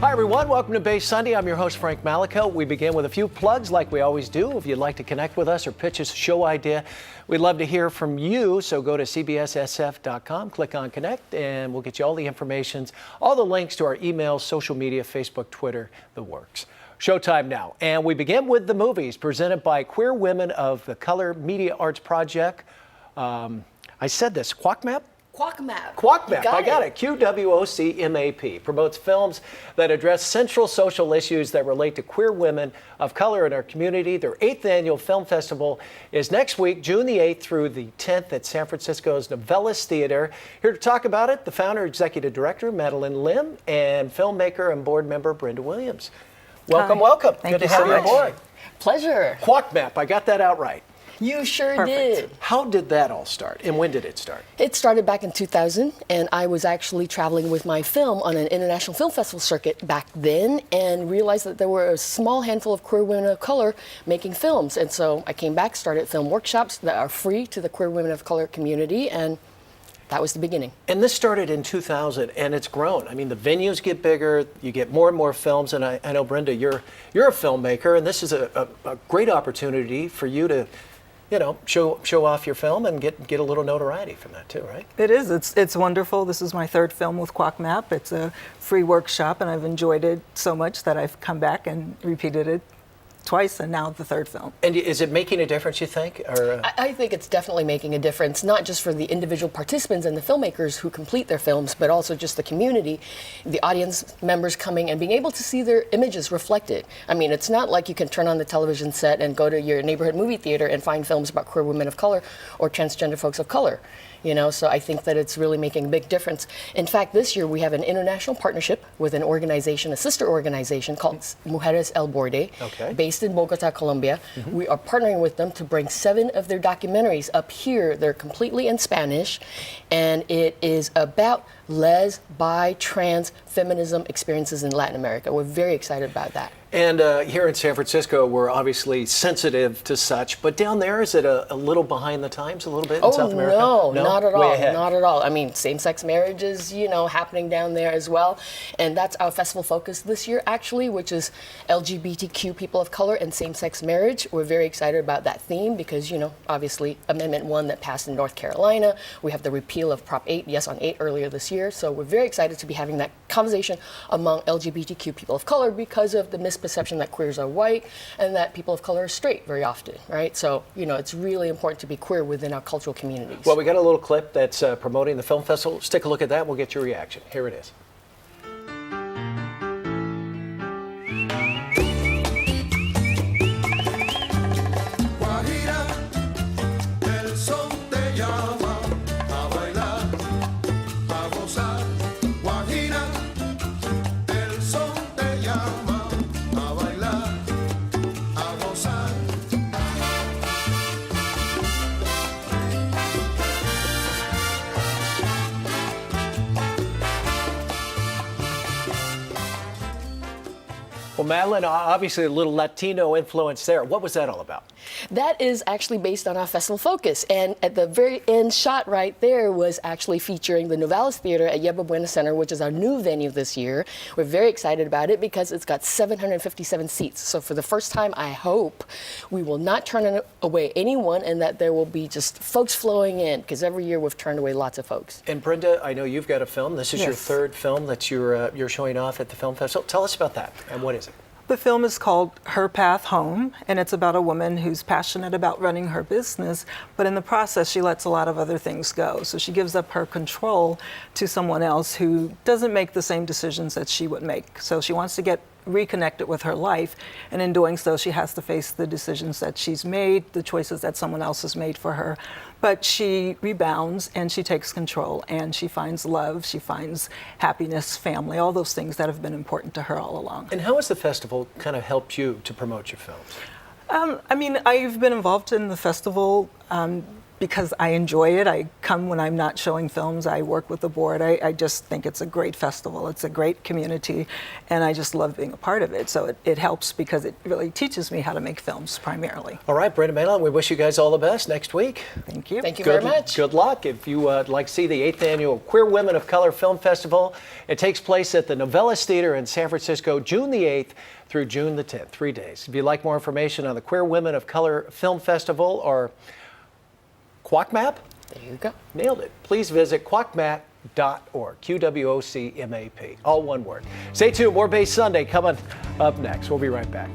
Hi everyone, welcome to Bay Sunday. I'm your host Frank Malico. We begin with a few plugs like we always do. If you'd like to connect with us or pitch us a show idea, we'd love to hear from you. So go to cbssf.com, click on connect, and we'll get you all the information, all the links to our emails, social media, Facebook, Twitter, the works. Showtime now, and we begin with the movies presented by Queer Women of the Color Media Arts Project. I said this, Qwocmap? Qwocmap. Qwocmap, I got it. Qwocmap promotes films that address central social issues that relate to queer women of color in our community. Their 8th annual film festival is next week, June the 8th through the 10th at San Francisco's Novellas Theater. Here to talk about it, the founder, executive director, Madeline Lim, and filmmaker and board member, Brenda Williams. Welcome, welcome. Thank Good to you have so you much. aboard. Pleasure. Qwocmap, I got that out right. You sure Perfect. did. How did that all start, and when did it start? It started back in 2000, and I was actually traveling with my film on an international film festival circuit back then and realized that there were a small handful of queer women of color making films. And so I came back, started film workshops that are free to the queer women of color community, and that was the beginning. And this started in 2000, and it's grown. I mean, the venues get bigger, you get more and more films, and I know, Brenda, you're a filmmaker, and this is a great opportunity for you to, you know, show off your film and get a little notoriety from that too, right? It is. It's wonderful. This is my 3rd film with Qwocmap. It's a free workshop, and I've enjoyed it so much that I've come back and repeated it twice, and now the 3rd film. And is it making a difference, you think? Or I think it's definitely making a difference, not just for the individual participants and the filmmakers who complete their films, but also just the community, the audience members coming and being able to see their images reflected. I mean, it's not like you can turn on the television set and go to your neighborhood movie theater and find films about queer women of color or transgender folks of color. You know, so I think that it's really making a big difference. In fact, this year we have an international partnership with an organization, a sister organization called Mujeres El Borde, based in Bogota, Colombia. We are partnering with them to bring 7 of their documentaries up here. They're completely in Spanish, and it is about les, bi, trans, feminism experiences in Latin America. We're very excited about that. And here in San Francisco, we're obviously sensitive to such, but down there, is it a little behind the times a little bit in South America? No, not at all, Way ahead. not at all. I mean, same-sex marriage is, you know, happening down there as well. And that's our festival focus this year, actually, which is LGBTQ people of color and same-sex marriage. We're very excited about that theme because, you know, obviously Amendment 1 that passed in North Carolina. We have the repeal of Prop 8, Yes on 8 earlier this year. So we're very excited to be having that conversation among LGBTQ people of color because of the misperception that queers are white and that people of color are straight very often, right? So, you know, it's really important to be queer within our cultural communities. Well, we got a little clip that's promoting the film festival. Let's take a look at that and we'll get your reaction. Here it is. Well, Madeline, obviously a little Latino influence there. What was that all about? That is actually based on our festival focus. And at the very end shot right there was actually featuring the Novellas Theater at Yerba Buena Center, which is our new venue this year. We're very excited about it because it's got 757 seats. So for the first time, I hope we will not turn away anyone and that there will be just folks flowing in, because every year we've turned away lots of folks. And Brenda, I know you've got a film. This is your Yes. 3rd film that you're showing off at the film festival. Tell us about that, and what is it? The film is called Her Path Home, and it's about a woman who's passionate about running her business, but in the process, she lets a lot of other things go. So she gives up her control to someone else who doesn't make the same decisions that she would make. So she wants to get reconnected with her life, and in doing so, she has to face the decisions that she's made, the choices that someone else has made for her. But she rebounds and she takes control and she finds love, she finds happiness, family, all those things that have been important to her all along. And how has the festival kind of helped you to promote your films? I mean, I've been involved in the festival because I enjoy it. I come when I'm not showing films. I work with the board. I just think it's a great festival. It's a great community, and I just love being a part of it. So it helps because it really teaches me how to make films primarily. All right, Brenda Malin, we wish you guys all the best next week. Thank you. Thank you very much. Good luck. If you like to see the 8th Annual Queer Women of Color Film Festival, it takes place at the Novellas Theater in San Francisco, June the 8th through June the 10th, 3 days. If you'd like more information on the Queer Women of Color Film Festival or Qwocmap, There you go. nailed it. Please visit qwocmap.org, Qwocmap, all one word. Stay tuned, more Base Sunday coming up next. We'll be right back.